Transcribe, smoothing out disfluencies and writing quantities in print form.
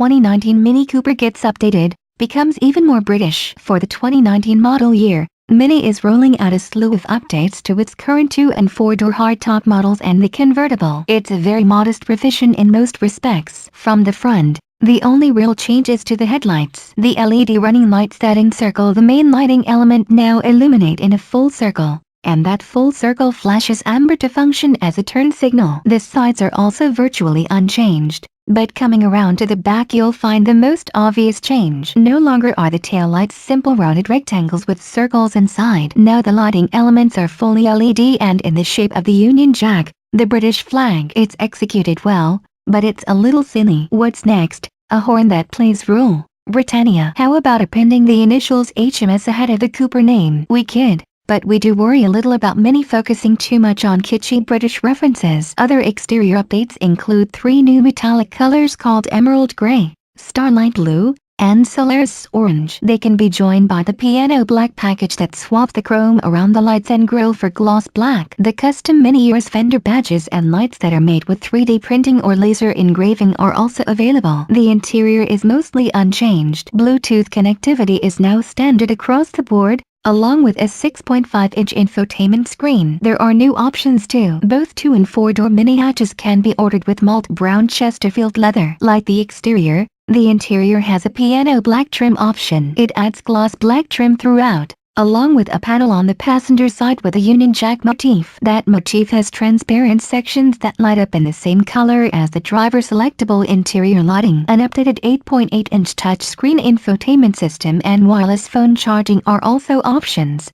2019 Mini Cooper gets updated, becomes even more British. For the 2019 model year, Mini is rolling out a slew of updates to its current 2- and 4-door hardtop models and the convertible. It's a very modest revision in most respects. From the front, the only real change is to the headlights. The LED running lights that encircle the main lighting element now illuminate in a full circle, and that full circle flashes amber to function as a turn signal. The sides are also virtually unchanged, but coming around to the back you'll find the most obvious change. No longer are the taillights simple rounded rectangles with circles inside. Now the lighting elements are fully LED and in the shape of the Union Jack, the British flag. It's executed well, but it's a little silly. What's next? A horn that plays rule. Britannia. How about appending the initials HMS ahead of the Cooper name? We kid, but we do worry a little about Mini focusing too much on kitschy British references. Other exterior updates include 3 new metallic colors called Emerald Grey, Starlight Blue, and Solaris Orange. They can be joined by the Piano Black package that swaps the chrome around the lights and grille for gloss black. The custom Mini US fender badges and lights that are made with 3D printing or laser engraving are also available. The interior is mostly unchanged. Bluetooth connectivity is now standard across the board, along with a 6.5-inch infotainment screen. There are new options too. Both 2- and 4-door Mini hatches can be ordered with malt brown Chesterfield leather. Like the exterior, the interior has a piano black trim option. It adds gloss black trim throughout, along with a panel on the passenger side with a Union Jack motif. That motif has transparent sections that light up in the same color as the driver selectable interior lighting. An updated 8.8-inch touchscreen infotainment system and wireless phone charging are also options.